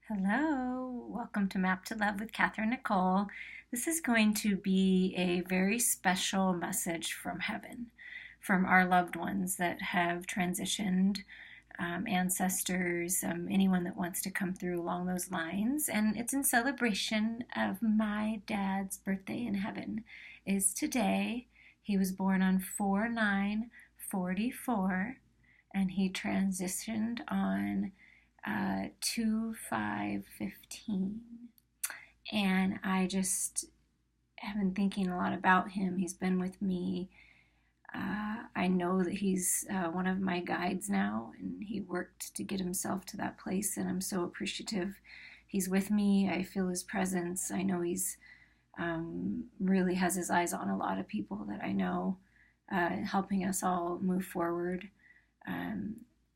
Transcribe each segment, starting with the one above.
Hello, welcome to Map to Love with Katherine Nichole. This is going to be a very special message from heaven, from our loved ones that have transitioned, ancestors, anyone that wants to come through along those lines. And it's in celebration of my dad's birthday in heaven is today. He was born on 4/9/44 and he transitioned on 2/5/15, and I just have been thinking a lot about him. He's been with me. I know that he's one of my guides now, and he worked to get himself to that place, and I'm so appreciative. He's with me. I feel his presence. I know he's really has his eyes on a lot of people that I know, helping us all move forward.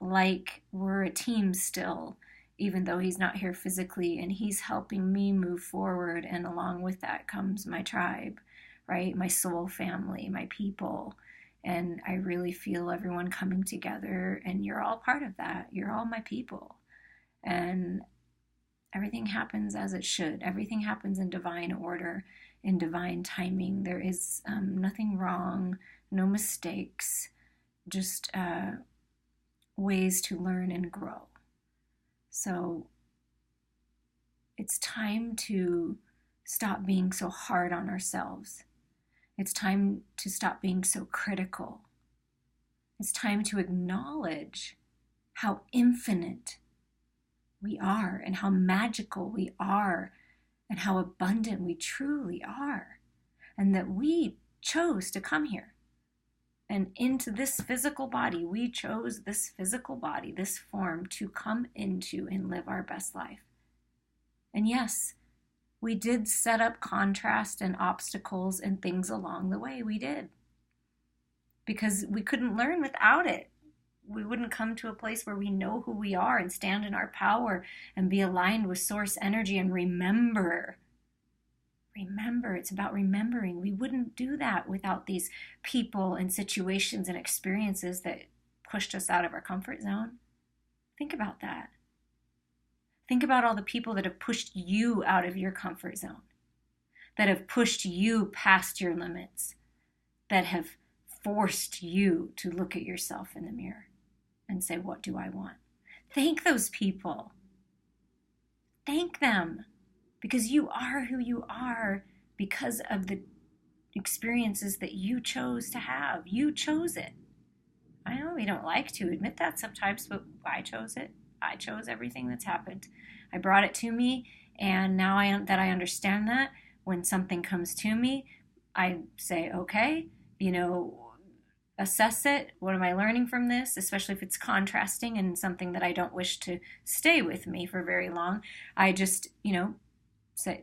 Like we're a team still, even though he's not here physically, and he's helping me move forward. And along with that comes my tribe, right? My soul family, my people. And I really feel everyone coming together, and you're all part of that. You're all my people. And everything happens as it should. Everything happens in divine order, in divine timing. There is nothing wrong, no mistakes, just ways to learn and grow. So it's time to stop being so hard on ourselves. It's time to stop being so critical. It's time to acknowledge how infinite we are and how magical we are and how abundant we truly are, and that we chose to come here. And into this physical body, we chose this physical body, this form, to come into and live our best life. And yes, we did set up contrast and obstacles and things along the way. We did. Because we couldn't learn without it. We wouldn't come to a place where we know who we are and stand in our power and be aligned with source energy and remember. Remember, it's about remembering. We wouldn't do that without these people and situations and experiences that pushed us out of our comfort zone. Think about that. Think about all the people that have pushed you out of your comfort zone, that have pushed you past your limits, that have forced you to look at yourself in the mirror and say, what do I want? Thank those people. Thank them. Because you are who you are because of the experiences that you chose to have. You chose it. I know we don't like to admit that sometimes, but I chose it. I chose everything that's happened. I brought it to me, and now that I understand that, when something comes to me, I say, okay, assess it. What am I learning from this? Especially if it's contrasting and something that I don't wish to stay with me for very long. I just,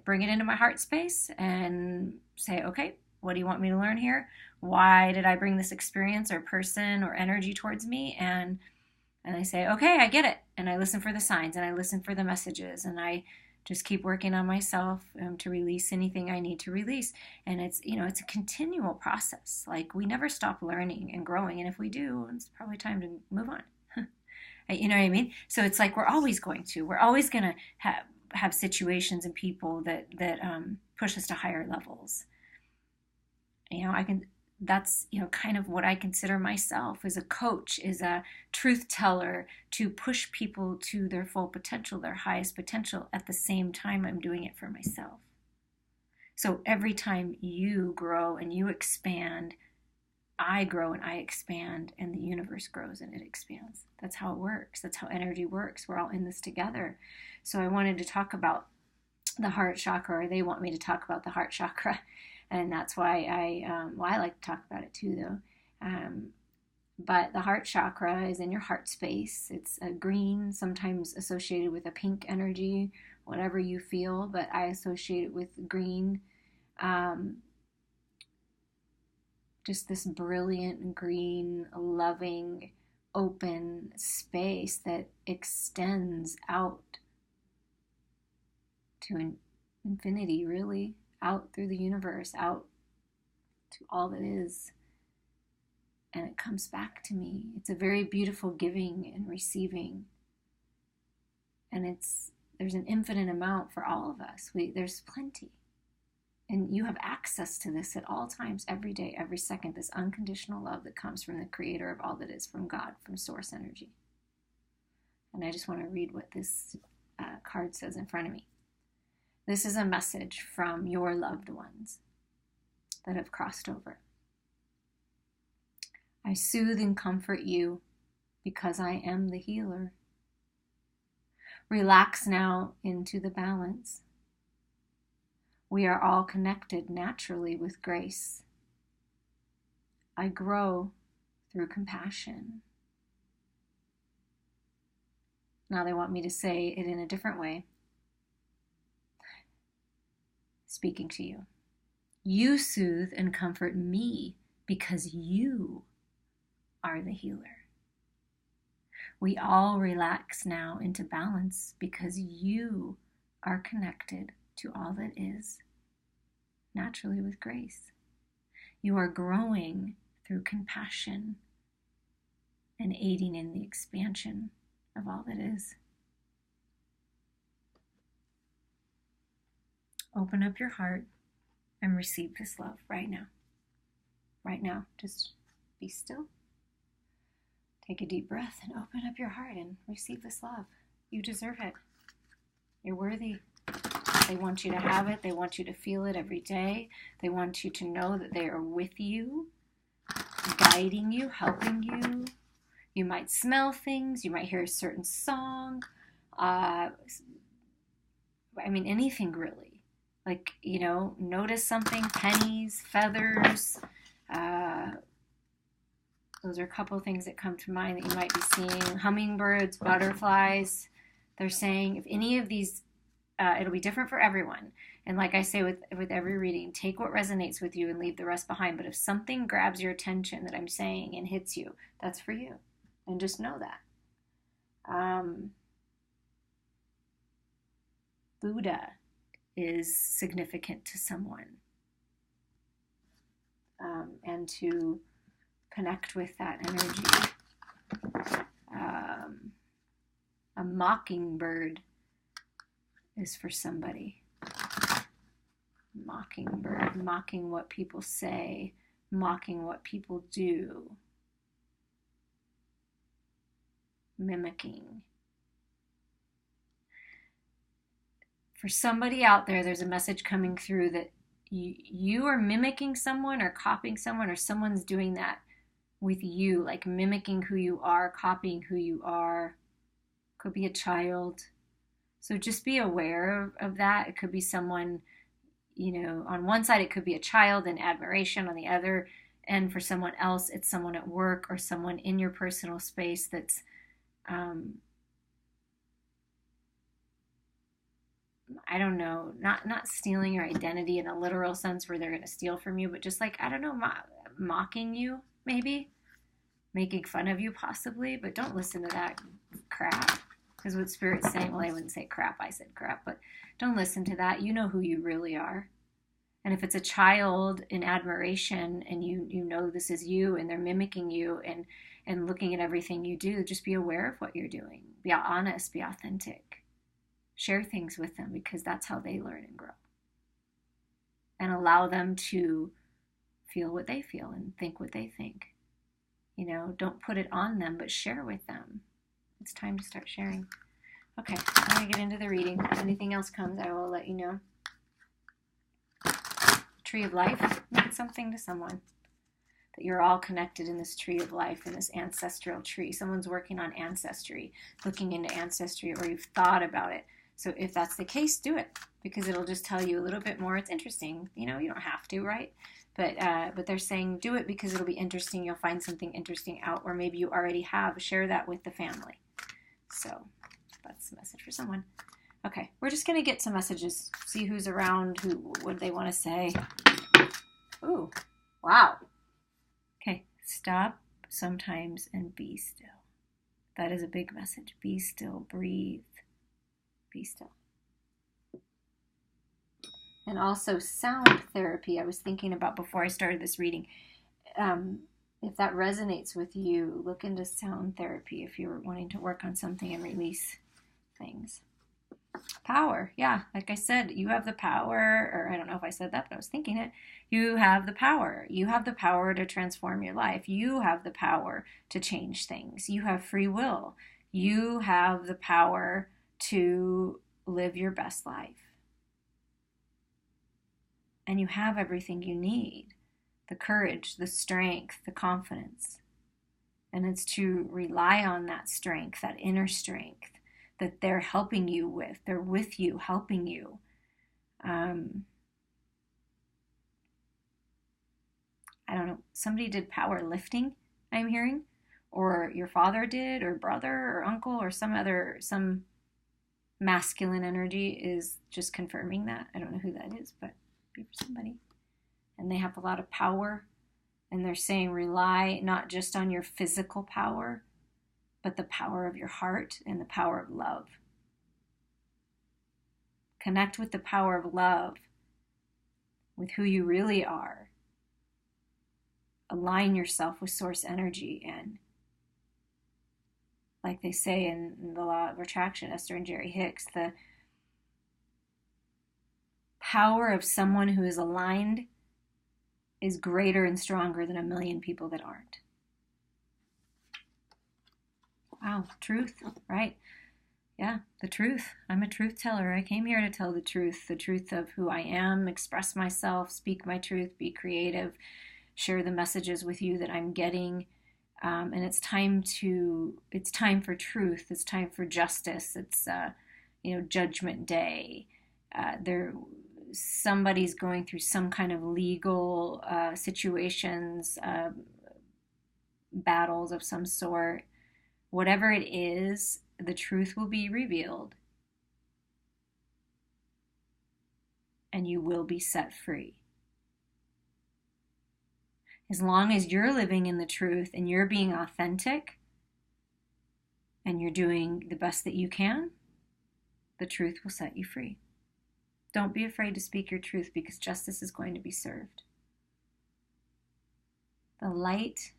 bring it into my heart space and say, okay, what do you want me to learn here? Why did I bring this experience or person or energy towards me? And I say, okay, I get it. And I listen for the signs and I listen for the messages, and I just keep working on myself to release anything I need to release. And it's a continual process. Like, we never stop learning and growing. And if we do, it's probably time to move on. You know what I mean? So it's like we're always going to have situations and people that push us to higher levels. That's kind of what I consider myself as a coach, is a truth teller, to push people to their full potential, their highest potential. At the same time, I'm doing it for myself. So every time you grow and you expand, I grow and I expand, and the universe grows and it expands. That's how it works. That's how energy works. We're all in this together. So I wanted to talk about the heart chakra, or they want me to talk about the heart chakra. And that's why I like to talk about it too, though. But the heart chakra is in your heart space. It's a green, sometimes associated with a pink energy, whatever you feel, but I associate it with green. Just this brilliant green, loving, open space that extends out to infinity, really, out through the universe, out to all that is. And it comes back to me. It's a very beautiful giving and receiving. And it's There's an infinite amount for all of us. There's plenty. And you have access to this at all times, every day, every second, this unconditional love that comes from the creator of all that is, from God, from source energy. And I just want to read what this card says in front of me. This is a message from your loved ones that have crossed over. I soothe and comfort you because I am the healer. Relax now into the balance. We are all connected naturally with grace. I grow through compassion. Now they want me to say it in a different way. Speaking to you. You soothe and comfort me because you are the healer. We all relax now into balance because you are connected to all that is, naturally with grace. You are growing through compassion and aiding in the expansion of all that is. Open up your heart and receive this love right now. Right now, just be still. Take a deep breath and open up your heart and receive this love. You deserve it. You're worthy. They want you to have it. They want you to feel it every day. They want you to know that they are with you, guiding you, helping you. You might smell things. You might hear a certain song. Anything really. Like, notice something, pennies, feathers. Those are a couple of things that come to mind that you might be seeing. Hummingbirds, butterflies. They're saying if any of these, it'll be different for everyone. And like I say with every reading, take what resonates with you and leave the rest behind. But if something grabs your attention that I'm saying and hits you, that's for you. And just know that. Buddha is significant to someone. And to connect with that energy. A mockingbird is for somebody. Mockingbird, mocking what people say, mocking what people do, mimicking. For somebody out there, there's a message coming through that you are mimicking someone or copying someone, or someone's doing that with you, like mimicking who you are, copying who you are. Could be a child. So just be aware of that. It could be someone, on one side it could be a child and admiration, on the other, and for someone else it's someone at work or someone in your personal space that's I don't know, not stealing your identity in a literal sense where they're going to steal from you, but just like, I don't know, mocking you, maybe, making fun of you possibly, but don't listen to that crap, because what Spirit's saying, well, I wouldn't say crap, I said crap, but don't listen to that. You know who you really are. And if it's a child in admiration and you know this is you and they're mimicking you and looking at everything you do, just be aware of what you're doing. Be honest, be authentic. Share things with them, because that's how they learn and grow. And allow them to feel what they feel and think what they think. Don't put it on them, but share with them. It's time to start sharing. Okay, I'm going to get into the reading. If anything else comes, I will let you know. Tree of life means something to someone. That you're all connected in this tree of life, in this ancestral tree. Someone's working on ancestry, looking into ancestry, or you've thought about it. So if that's the case, do it, because it'll just tell you a little bit more. It's interesting. You don't have to, right? But they're saying do it because it'll be interesting. You'll find something interesting out, or maybe you already have. Share that with the family. So that's the message for someone. Okay, we're just going to get some messages, see who's around, what they want to say. Ooh, wow. Okay, stop sometimes and be still. That is a big message. Be still, breathe. Be still. And also sound therapy, I was thinking about before I started this reading. If that resonates with you, look into sound therapy if you're wanting to work on something and release things. Power. Yeah. Like I said, you have the power, or I don't know if I said that, but I was thinking it. You have the power. You have the power to transform your life. You have the power to change things. You have free will. You have the power to live your best life. And you have everything you need, the courage, the strength, the confidence. And it's to rely on that strength, that inner strength that they're helping you with. They're with you, helping you. I don't know, somebody did power lifting, I'm hearing, or your father did, or brother, or uncle, or some masculine energy is just confirming that. I don't know who that is, but be for somebody. And they have a lot of power, and they're saying rely not just on your physical power, but the power of your heart and the power of love. Connect with the power of love, with who you really are. Align yourself with source energy, and like they say in the law of attraction, Esther and Jerry Hicks, the power of someone who is aligned is greater and stronger than a million people that aren't. Wow, truth, right? Yeah, the truth. I'm a truth teller. I came here to tell the truth of who I am, express myself, speak my truth, be creative, share the messages with you that I'm getting. And it's time for truth. It's time for justice. It's, Judgment Day. Somebody's going through some kind of legal situations, battles of some sort. Whatever it is, the truth will be revealed. And you will be set free. As long as you're living in the truth and you're being authentic and you're doing the best that you can, the truth will set you free. Don't be afraid to speak your truth, because justice is going to be served. The light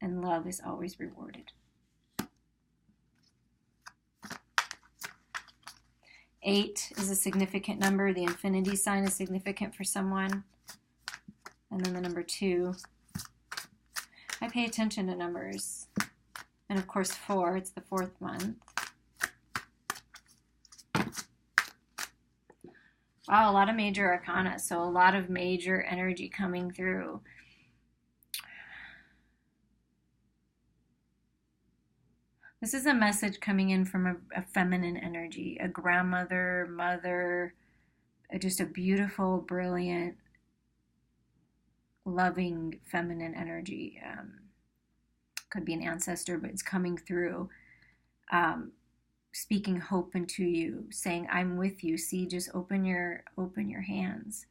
and love is always rewarded. 8 is a significant number. The infinity sign is significant for someone. And then the number 2. I pay attention to numbers. And of course 4, it's the 4th month. Wow, a lot of major arcana. So a lot of major energy coming through. This is a message coming in from a feminine energy, a grandmother, mother, just a beautiful, brilliant, loving feminine energy. Could be an ancestor, but it's coming through, speaking hope into you, saying, I'm with you. See, just open your hands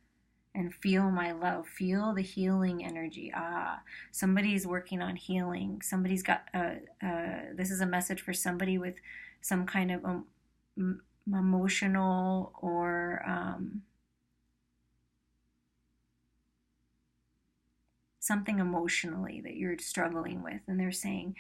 and feel my love. Feel the healing energy. Somebody's working on healing. Somebody's got, this is a message for somebody with some kind of emotional or something emotionally that you're struggling with. And they're saying,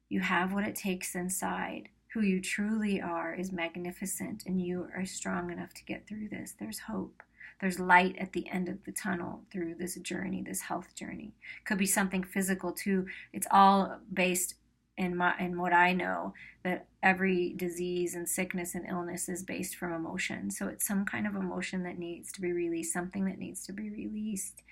you have what it takes inside. Who you truly are is magnificent, and you are strong enough to get through this. There's hope. There's light at the end of the tunnel through this journey, this health journey. Could be something physical too. It's all based in what I know, that every disease and sickness and illness is based from emotion. So it's some kind of emotion that needs to be released, something that needs to be released.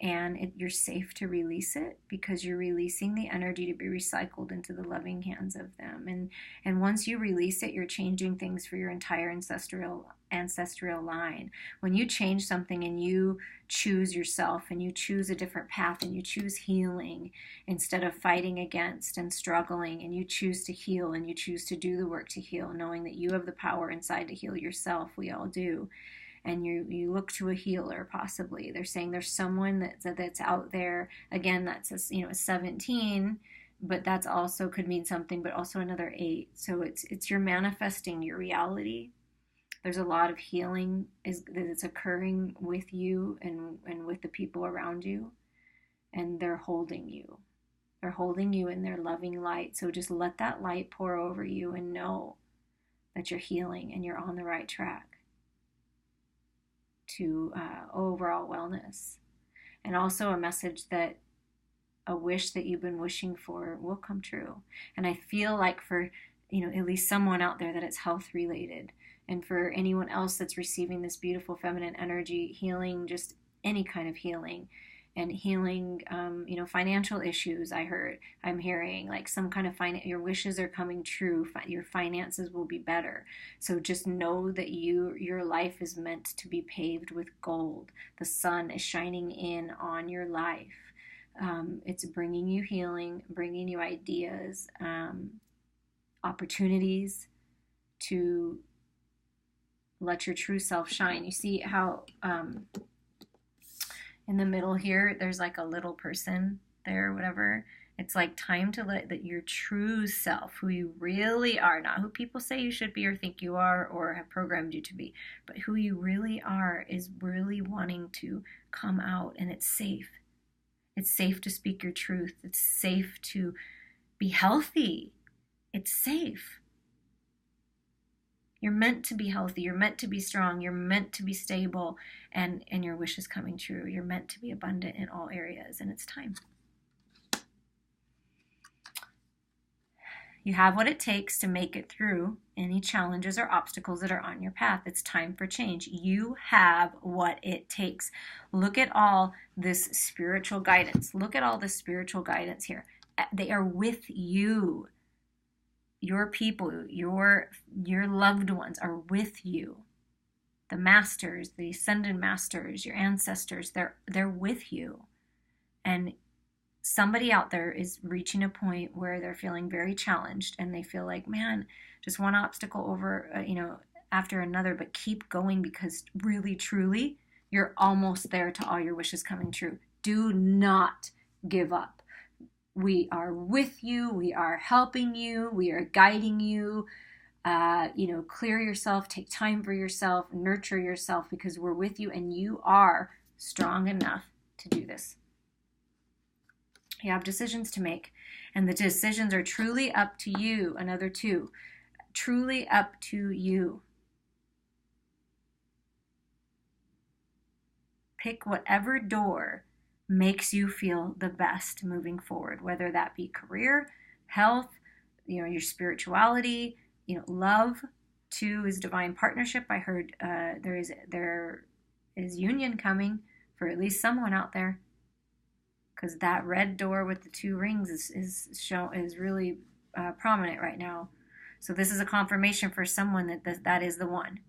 And you're safe to release it, because you're releasing the energy to be recycled into the loving hands of them. And once you release it, you're changing things for your entire ancestral line. When you change something and you choose yourself and you choose a different path and you choose healing instead of fighting against and struggling, and you choose to heal and you choose to do the work to heal, knowing that you have the power inside to heal yourself, we all do. And you look to a healer, possibly. They're saying there's someone that's out there. Again, that's a 17, but that's also could mean something, but also another 8. So it's you're manifesting your reality. There's a lot of healing that's occurring with you and with the people around you, and they're holding you. They're holding you in their loving light. So just let that light pour over you, and know that you're healing and you're on the right track to overall wellness. And also a message that a wish that you've been wishing for will come true. And I feel like for, at least someone out there, that it's health related. And for anyone else that's receiving this beautiful feminine energy, healing, just any kind of healing, and healing, financial issues. I'm hearing like some kind of your wishes are coming true. Your finances will be better. So just know that your life is meant to be paved with gold. The sun is shining in on your life. It's bringing you healing, bringing you ideas, opportunities to let your true self shine. You see how in the middle here, there's like a little person there, whatever. It's like time to let that your true self, who you really are, not who people say you should be or think you are or have programmed you to be, but who you really are, is really wanting to come out. And it's safe. It's safe to speak your truth. It's safe to be healthy. It's safe. You're meant to be healthy. You're meant to be strong. You're meant to be stable. And your wish is coming true. You're meant to be abundant in all areas. And it's time. You have what it takes to make it through any challenges or obstacles that are on your path. It's time for change. You have what it takes. Look at all this spiritual guidance. Look at all this spiritual guidance here. They are with you. Your people, your loved ones are with you. The masters, the ascended masters, your ancestors, they're with you. And somebody out there is reaching a point where they're feeling very challenged and they feel like, man, just one obstacle over, after another, but keep going, because really, truly, you're almost there to all your wishes coming true. Do not give up. We are with you. We are helping you. We are guiding you. Clear yourself, take time for yourself, nurture yourself, because we're with you and you are strong enough to do this. You have decisions to make, and the decisions are truly up to you. Another two, truly up to you. Pick whatever door makes you feel the best moving forward, whether that be career, health, your spirituality, love. 2 is divine partnership. I heard there is union coming for at least someone out there, because that red door with the 2 rings is really prominent right now. So this is a confirmation for someone that is the one.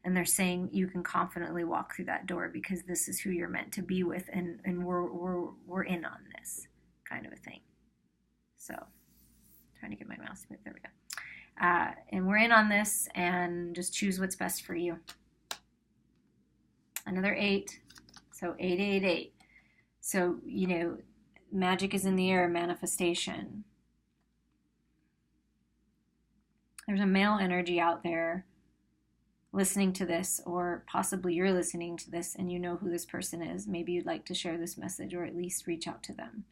And they're saying you can confidently walk through that door because this is who you're meant to be with, and we're in on this kind of a thing. So, trying to get my mouse to move. There we go. And we're in on this, and just choose what's best for you. Another 8. So 888. So, magic is in the air, manifestation. There's a male energy out there listening to this, or possibly you're listening to this and you know who this person is. Maybe you'd like to share this message or at least reach out to them.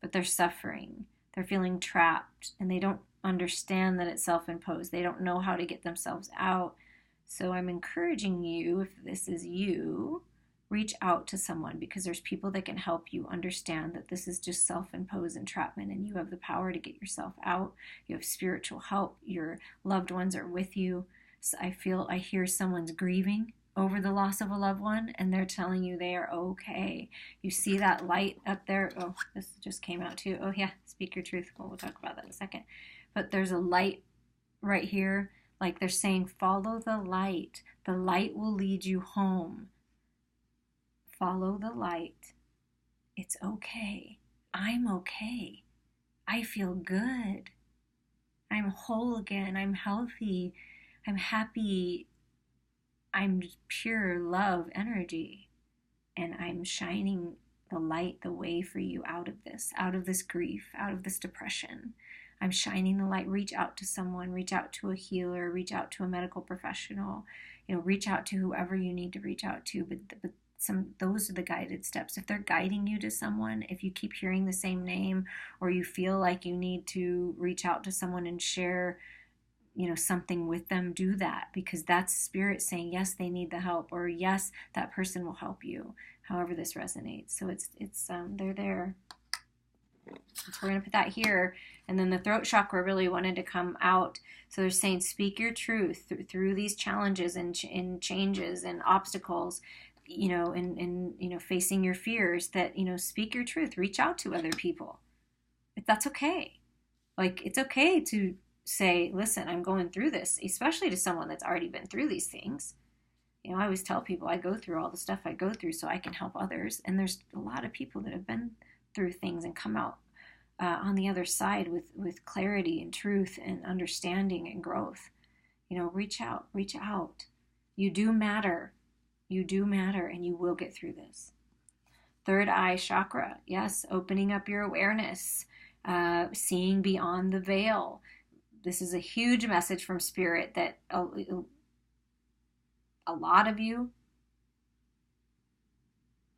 But they're suffering. They're feeling trapped, and they don't understand that it's self-imposed. They don't know how to get themselves out. So I'm encouraging you, if this is you, reach out to someone, because there's people that can help you understand that this is just self-imposed entrapment, and you have the power to get yourself out. You have spiritual help. Your loved ones are with you. So I hear someone's grieving over the loss of a loved one, and they're telling you they are okay. You see that light up there? Oh, this just came out too. Oh yeah, speak your truth. Well, we'll talk about that in a second. But there's a light right here. Like they're saying, follow the light. The light will lead you home. Follow the light. It's okay. I'm okay. I feel good. I'm whole again. I'm healthy. I'm happy. I'm pure love energy. And I'm shining the light, the way for you out of this grief, out of this depression. I'm shining the light. Reach out to someone, reach out to a healer, reach out to a medical professional, reach out to whoever you need to reach out to. But those are the guided steps. If they're guiding you to someone, if you keep hearing the same name, or you feel like you need to reach out to someone and share something with them, do that, because that's spirit saying, yes, they need the help, or yes, that person will help you, however this resonates. So it's they're there. So we're going to put that here. And then the throat chakra really wanted to come out. So they're saying, speak your truth through these challenges and changes and obstacles, and facing your fears, that, speak your truth, reach out to other people. That's okay. Like, it's okay to say, listen, I'm going through this, especially to someone that's already been through these things. I always tell people I go through all the stuff I go through so I can help others. And there's a lot of people that have been through things and come out on the other side with clarity and truth and understanding and growth. Reach out. You do matter. You do matter, and you will get through this. Third eye chakra. Yes, opening up your awareness, seeing beyond the veil. This is a huge message from Spirit that a lot of you,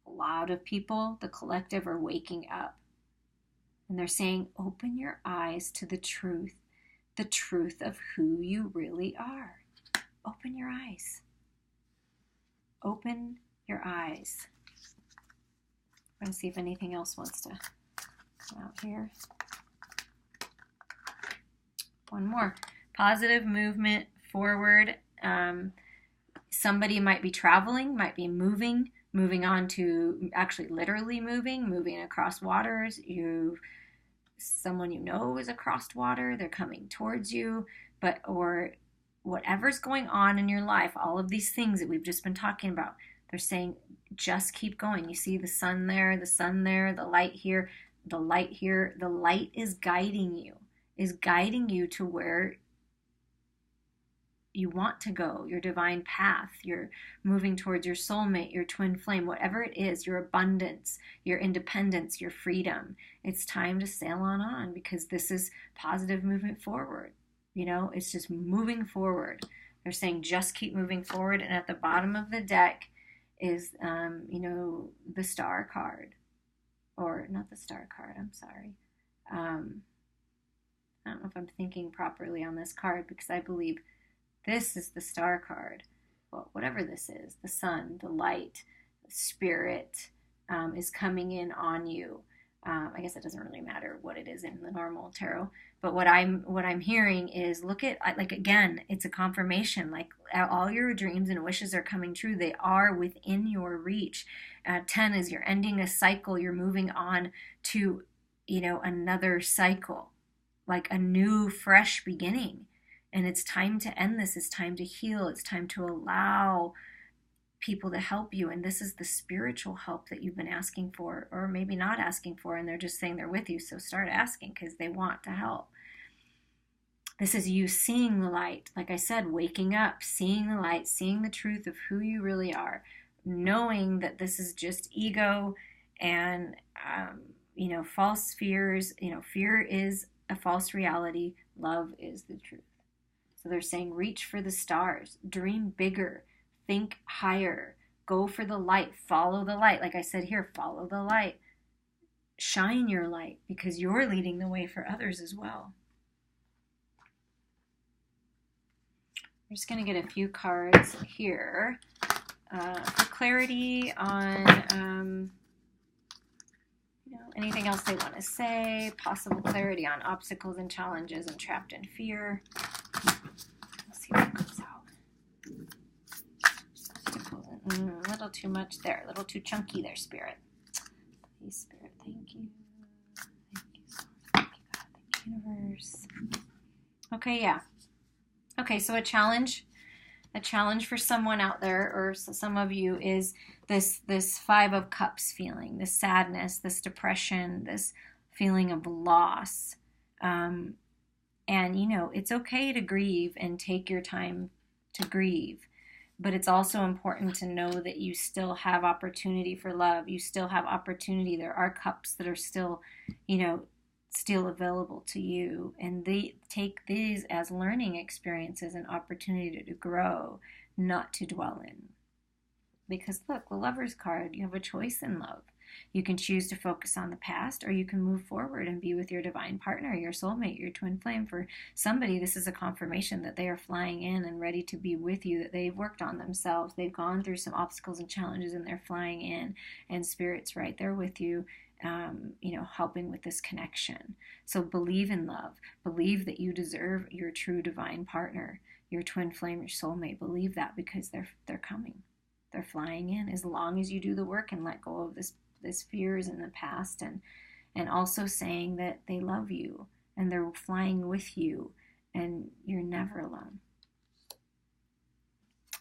a lot of people, the collective, are waking up. And they're saying, open your eyes to the truth of who you really are. Open your eyes. Open your eyes. I'm going to see if anything else wants to come out here. One more. Positive movement forward. Somebody might be traveling, might be moving on to actually literally moving across waters. Someone is across water, they're coming towards you, or whatever's going on in your life, all of these things that we've just been talking about, they're saying, just keep going. You see the sun there, the light here, the light is guiding you to where you want to go, your divine path. You're moving towards your soulmate, your twin flame, whatever it is, your abundance, your independence, your freedom. It's time to sail on, because this is positive movement forward. It's just moving forward. They're saying just keep moving forward. And at the bottom of the deck is, the star card. Or not the star card, I'm sorry. I don't know if I'm thinking properly on this card, because I believe this is the star card. Well, whatever this is, the sun, the light, the spirit is coming in on you. I guess it doesn't really matter what it is in the normal tarot, but what I'm hearing is, look at, like, again, it's a confirmation. Like, all your dreams and wishes are coming true. They are within your reach. 10 is you're ending a cycle. You're moving on to, another cycle, like a new, fresh beginning. And it's time to end this. It's time to heal. It's time to allow people to help you. And this is the spiritual help that you've been asking for, or maybe not asking for, and they're just saying they're with you. So start asking, because they want to help. This is you seeing the light. Like I said, waking up, seeing the light, seeing the truth of who you really are, knowing that this is just ego and, false fears. Fear is a false reality. Love is the truth. So they're saying, reach for the stars, dream bigger, think higher, go for the light, follow the light. Like I said here, follow the light. Shine your light, because you're leading the way for others as well. I'm just going to get a few cards here for clarity on anything else they want to say, possible clarity on obstacles and challenges and trapped in fear. Let's see what comes out. A little too much there, a little too chunky there, Spirit. Please, Spirit, thank you. Thank you, Source. Thank you, God. Thank you, Universe. Okay, yeah. Okay, so a challenge for someone out there, or some of you, is this 5 of Cups feeling, this sadness, this depression, this feeling of loss. And, it's okay to grieve and take your time to grieve. But it's also important to know that you still have opportunity for love. You still have opportunity. There are cups that are still, still available to you. And they take these as learning experiences and opportunity to grow, not to dwell in. Because look, the Lover's card, you have a choice in love. You can choose to focus on the past, or you can move forward and be with your divine partner, your soulmate, your twin flame. For somebody, this is a confirmation that they are flying in and ready to be with you, that they've worked on themselves, they've gone through some obstacles and challenges, and they're flying in, and Spirit's right there with you, helping with this connection. So believe in love. Believe that you deserve your true divine partner, your twin flame, your soulmate. Believe that, because they're coming. They're flying in, as long as you do the work and let go of this fears in the past, and also saying that they love you and they're flying with you and you're never alone.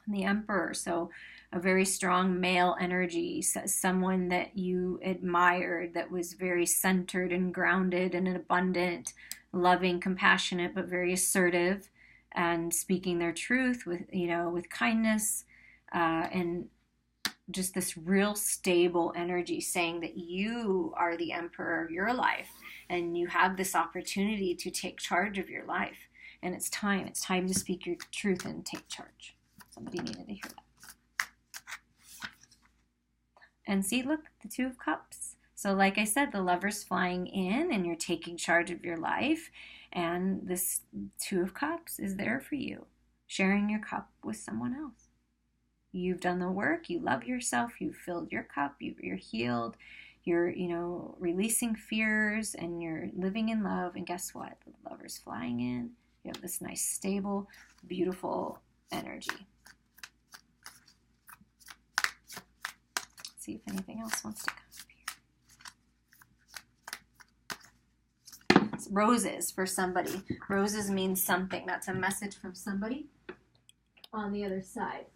And the Emperor, so a very strong male energy, someone that you admired, that was very centered and grounded and abundant, loving, compassionate, but very assertive, and speaking their truth with kindness, and just this real stable energy, saying that you are the emperor of your life and you have this opportunity to take charge of your life. And it's time to speak your truth and take charge. Somebody needed to hear that. And see, look, the Two of Cups. So like I said, the Lover's flying in and you're taking charge of your life. And this Two of Cups is there for you, sharing your cup with someone else. You've done the work, you love yourself, you've filled your cup, you're healed, you're, releasing fears, and you're living in love. And guess what? The Lover's flying in. You have this nice, stable, beautiful energy. Let's see if anything else wants to come up here. It's roses for somebody. Roses means something. That's a message from somebody on the other side.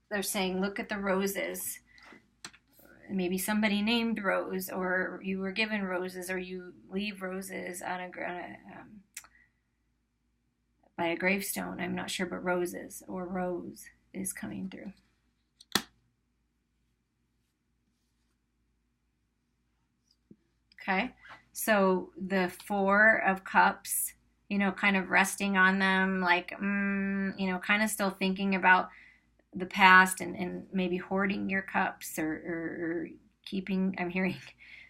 They're saying, look at the roses. Maybe somebody named Rose, or you were given roses, or you leave roses by a gravestone. I'm not sure, but roses or rose is coming through. Okay, so the Four of Cups, kind of resting on them, like, kind of still thinking about the past, and maybe hoarding your cups, or keeping, I'm hearing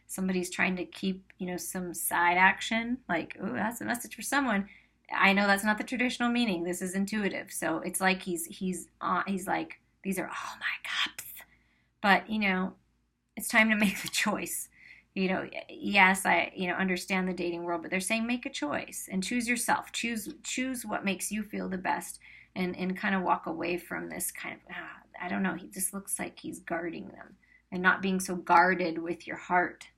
somebody's trying to keep, some side action, like, oh, that's a message for someone. I know that's not the traditional meaning. This is intuitive. So it's like he's like, these are all my cups. But, it's time to make the choice. Yes, I, understand the dating world, but they're saying make a choice and choose yourself. Choose what makes you feel the best. And kind of walk away from this kind of, I don't know, he just looks like he's guarding them and not being so guarded with your heart.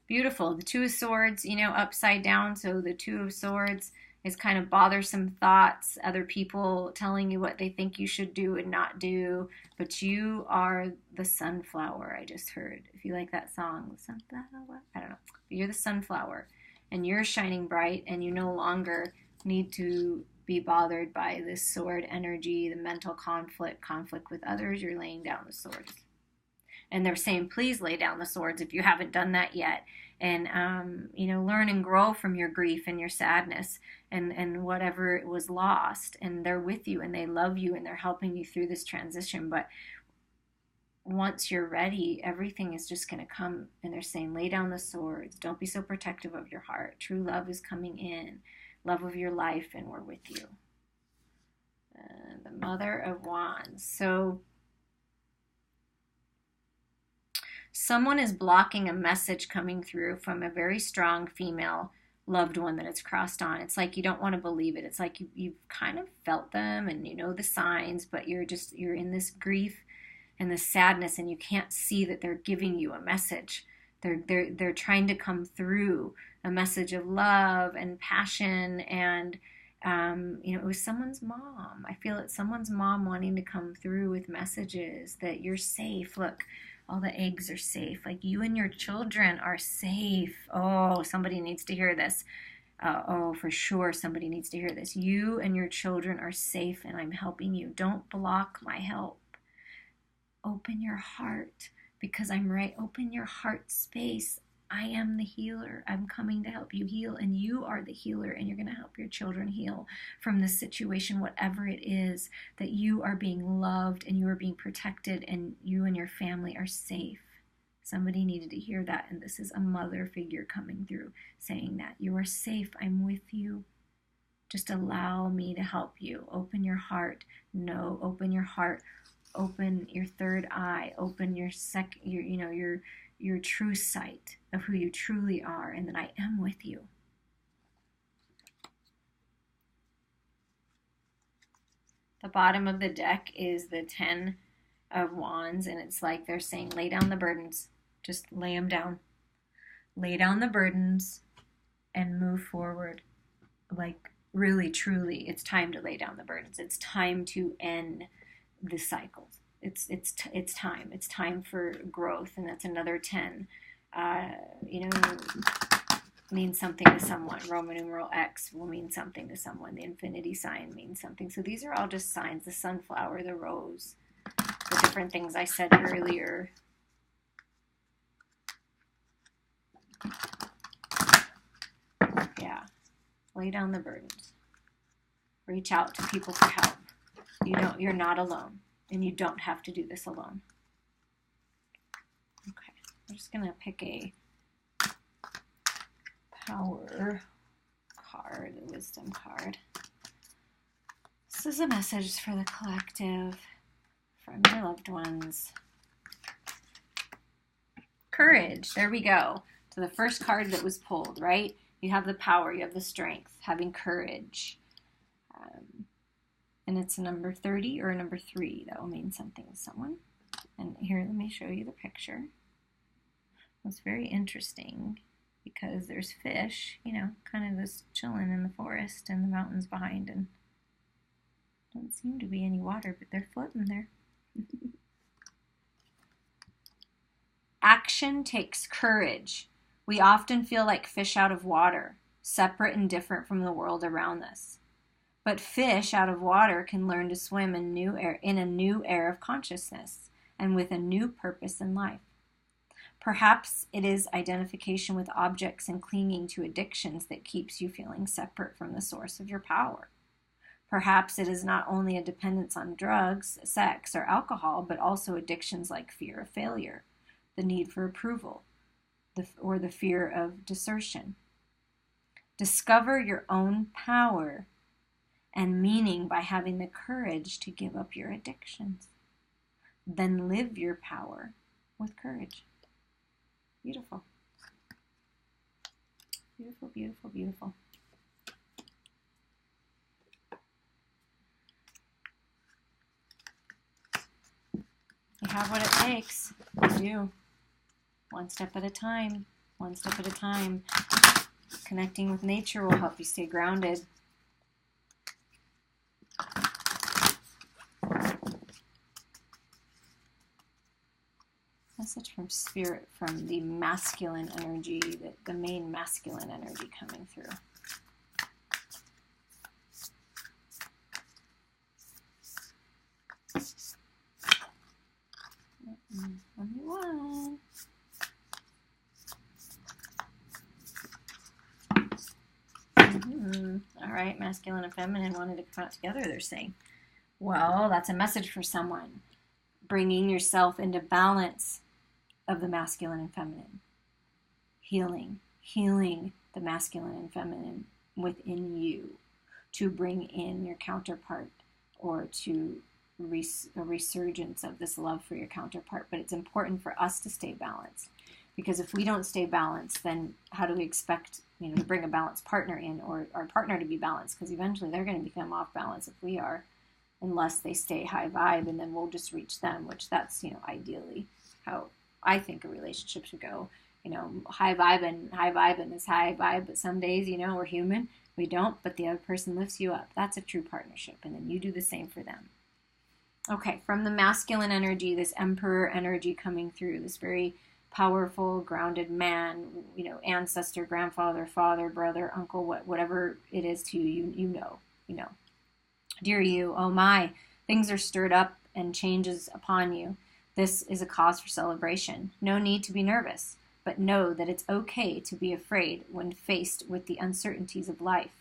Beautiful. The Two of Swords, upside down. So the Two of Swords is kind of bothersome thoughts, other people telling you what they think you should do and not do. But you are the sunflower, I just heard. If you like that song, the sunflower, I don't know. But you're the sunflower and you're shining bright, and you no longer need to be bothered by this sword energy, the mental conflict with others. You're laying down the swords. And they're saying, please lay down the swords if you haven't done that yet. And, learn and grow from your grief and your sadness and whatever was lost. And they're with you and they love you and they're helping you through this transition. But once you're ready, everything is just going to come. And they're saying, lay down the swords. Don't be so protective of your heart. True love is coming in. Love of your life, and we're with you. The Mother of Wands. So someone is blocking a message coming through from a very strong female loved one that it's crossed on. It's like you don't want to believe it. It's like you've kind of felt them and you know the signs, but you're in this grief and this sadness, and you can't see that they're giving you a message. They're trying to come through a message of love and passion, and it was someone's mom. I feel it's someone's mom wanting to come through with messages that you're safe. Look, all the eggs are safe. Like, you and your children are safe. Oh, somebody needs to hear this. For sure, somebody needs to hear this. You and your children are safe, and I'm helping you. Don't block my help. Open your heart, because I'm right. Open your heart space. I am the healer. I'm coming to help you heal, and you are the healer, and you're going to help your children heal from this situation, whatever it is, that you are being loved and you are being protected and you and your family are safe. Somebody needed to hear that, and this is a mother figure coming through saying that. You are safe. I'm with you. Just allow me to help you. Open your heart. No, open your heart. Open your third eye. Open your your true sight of who you truly are, and that I am with you. The bottom of the deck is the 10 of Wands, and it's like they're saying, lay down the burdens. Just lay them down. Lay down the burdens and move forward. Like, really, truly, it's time to lay down the burdens. It's time to end the cycles. It's time. It's time for growth, and that's another 10. Means something to someone. Roman numeral X will mean something to someone. The infinity sign means something. So these are all just signs. The sunflower, the rose, the different things I said earlier. Yeah. Lay down the burdens. Reach out to people for help. You're not alone. And you don't have to do this alone. Okay, I'm just going to pick a power card, a wisdom card. This is a message for the collective, from your loved ones. Courage, there we go. So the first card that was pulled, right? You have the power, you have the strength, having courage. And it's a number 30 or a number 3. That will mean something to someone. And here, let me show you the picture. It's very interesting because there's fish, kind of just chilling in the forest and the mountains behind. And don't seem to be any water, but they're floating there. Action takes courage. We often feel like fish out of water, separate and different from the world around us. But fish out of water can learn to swim in a new air of consciousness and with a new purpose in life. Perhaps it is identification with objects and clinging to addictions that keeps you feeling separate from the source of your power. Perhaps it is not only a dependence on drugs, sex, or alcohol, but also addictions like fear of failure, the need for approval, or the fear of desertion. Discover your own power and meaning by having the courage to give up your addictions. Then live your power with courage. Beautiful. Beautiful, beautiful, beautiful. You have what it takes. You do. One step at a time. One step at a time. Connecting with nature will help you stay grounded. Message from Spirit, from the masculine energy, the main masculine energy coming through. Only one. All right, masculine and feminine wanted to come out together, they're saying. Well, that's a message for someone. Bringing yourself into balance of the masculine and feminine. Healing the masculine and feminine within you to bring in your counterpart, or to a resurgence of this love for your counterpart. But it's important for us to stay balanced, because if we don't stay balanced, then how do we expect to bring a balanced partner in, or our partner to be balanced? Because eventually they're going to become off balance if we are, unless they stay high vibe, and then we'll just reach them, which that's ideally how I think a relationship should go. High vibe is high vibe, but some days, we're human. We don't, but the other person lifts you up. That's a true partnership, and then you do the same for them. Okay, from the masculine energy, this emperor energy coming through, this very powerful, grounded man, ancestor, grandfather, father, brother, uncle, whatever it is to you, you know. Dear you, oh my, things are stirred up and changes upon you. This is a cause for celebration. No need to be nervous, but know that it's okay to be afraid when faced with the uncertainties of life.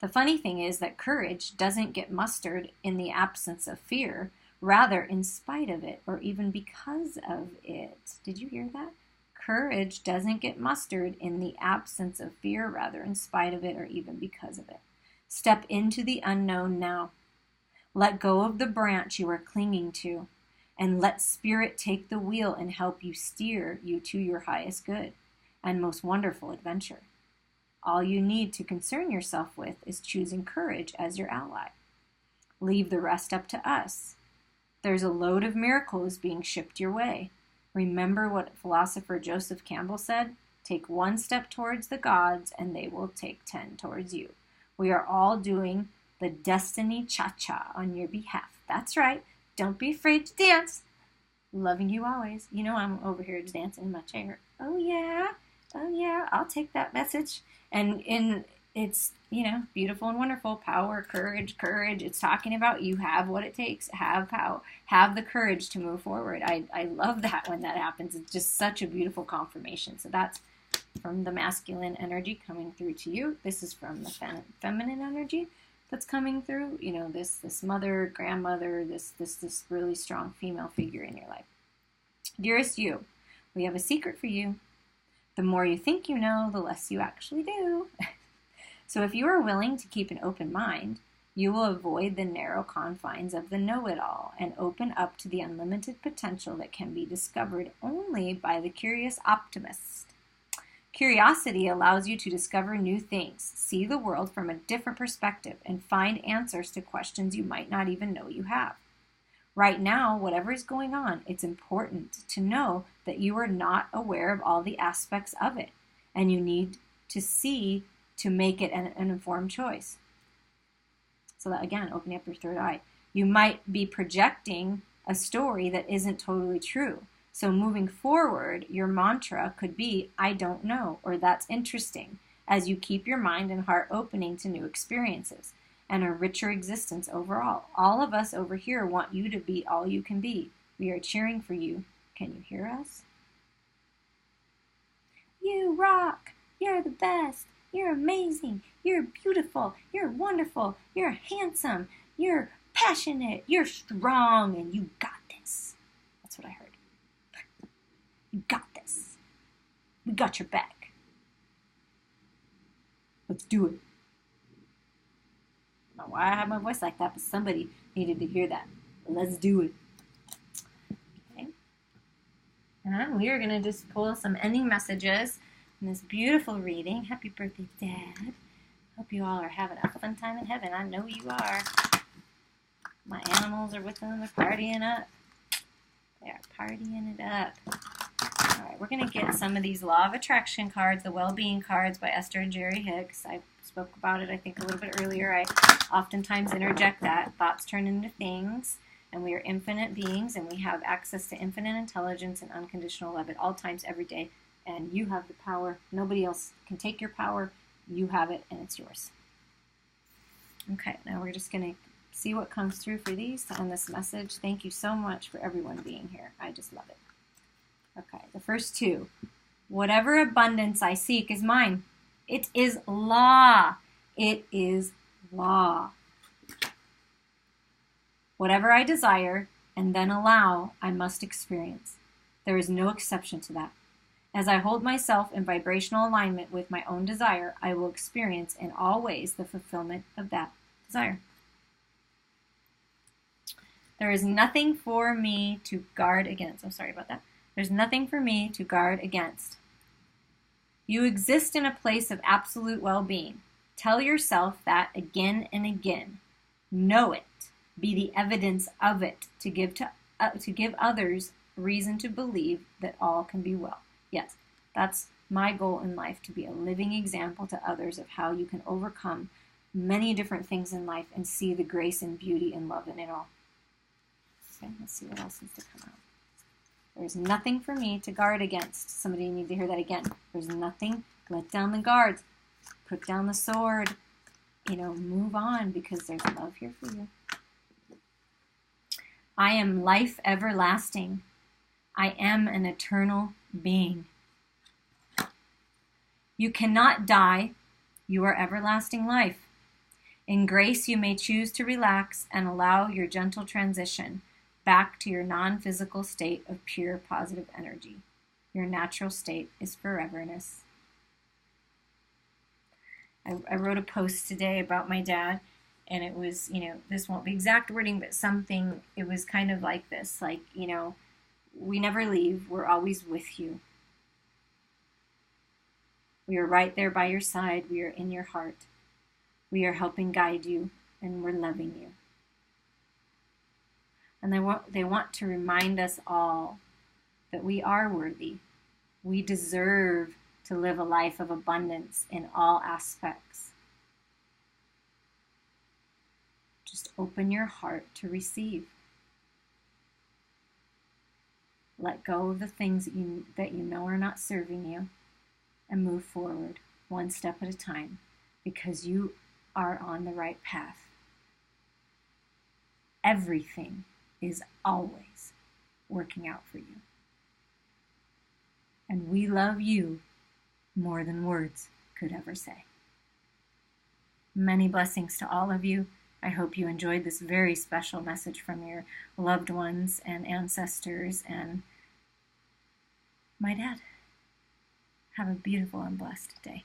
The funny thing is that courage doesn't get mustered in the absence of fear, rather in spite of it, or even because of it. Did you hear that? Courage doesn't get mustered in the absence of fear, rather in spite of it, or even because of it. Step into the unknown now. Let go of the branch you are clinging to, and let Spirit take the wheel and help you steer you to your highest good and most wonderful adventure. All you need to concern yourself with is choosing courage as your ally. Leave the rest up to us. There's a load of miracles being shipped your way. Remember what philosopher Joseph Campbell said? Take one step towards the gods and they will take 10 towards you. We are all doing the destiny cha-cha on your behalf. That's right. Don't be afraid to dance. Loving you always. You know I'm over here dancing in my chair. Oh yeah, I'll take that message. And it's, beautiful and wonderful. Power, courage. It's talking about you have what it takes. Have power. Have the courage to move forward. I love that when that happens. It's just such a beautiful confirmation. So that's from the masculine energy coming through to you. This is from the feminine energy that's coming through. This mother, grandmother, this really strong female figure in your life. Dearest you, we have a secret for you. The more you think you know, the less you actually do. So if you are willing to keep an open mind, you will avoid the narrow confines of the know-it-all and open up to the unlimited potential that can be discovered only by the curious optimist. Curiosity allows you to discover new things, see the world from a different perspective, and find answers to questions you might not even know you have. Right now, whatever is going on, it's important to know that you are not aware of all the aspects of it, and you need to see to make it an informed choice. So that, again, opening up your third eye. You might be projecting a story that isn't totally true. So moving forward, your mantra could be, I don't know, or that's interesting, as you keep your mind and heart opening to new experiences and a richer existence overall. All of us over here want you to be all you can be. We are cheering for you. Can you hear us? You rock. You're the best. You're amazing. You're beautiful. You're wonderful. You're handsome. You're passionate. You're strong, and you got this. That's what I heard. You got this. We got your back. Let's do it. I don't know why I have my voice like that, but somebody needed to hear that. Let's do it. Okay. And we are going to just pull some ending messages in this beautiful reading. Happy birthday, Dad. Hope you all are having a fun time in heaven. I know you are. My animals are with them. They're partying up. They are partying it up. All right, we're going to get some of these Law of Attraction cards, the Well-Being cards by Esther and Jerry Hicks. I spoke about it, I think, a little bit earlier. I oftentimes interject that. Thoughts turn into things, and we are infinite beings, and we have access to infinite intelligence and unconditional love at all times, every day. And you have the power. Nobody else can take your power. You have it, and it's yours. Okay, now we're just going to see what comes through for these to end this message. Thank you so much for everyone being here. I just love it. Okay, the first two. Whatever abundance I seek is mine. It is law. It is law. Whatever I desire and then allow, I must experience. There is no exception to that. As I hold myself in vibrational alignment with my own desire, I will experience in all ways the fulfillment of that desire. There is nothing for me to guard against. I'm sorry about that. There's nothing for me to guard against. You exist in a place of absolute well-being. Tell yourself that again and again. Know it. Be the evidence of it to give others reason to believe that all can be well. Yes, that's my goal in life, to be a living example to others of how you can overcome many different things in life and see the grace and beauty and love in it all. Okay, let's see what else needs to come out. There's nothing for me to guard against. Somebody need to hear that again. There's nothing. Let down the guards. Put down the sword. Move on, because there's love here for you. I am life everlasting. I am an eternal being. You cannot die. You are everlasting life. In grace, you may choose to relax and allow your gentle transition back to your non-physical state of pure positive energy. Your natural state is foreverness. I wrote a post today about my dad, and it was, this won't be exact wording, but something, it was kind of like this, like, we never leave, we're always with you. We are right there by your side, we are in your heart. We are helping guide you, and we're loving you. And they want to remind us all that we are worthy. We deserve to live a life of abundance in all aspects. Just open your heart to receive. Let go of the things that you know are not serving you, and move forward one step at a time, because you are on the right path. Everything is always working out for you. And we love you more than words could ever say. Many blessings to all of you. I hope you enjoyed this very special message from your loved ones and ancestors and my dad. Have a beautiful and blessed day.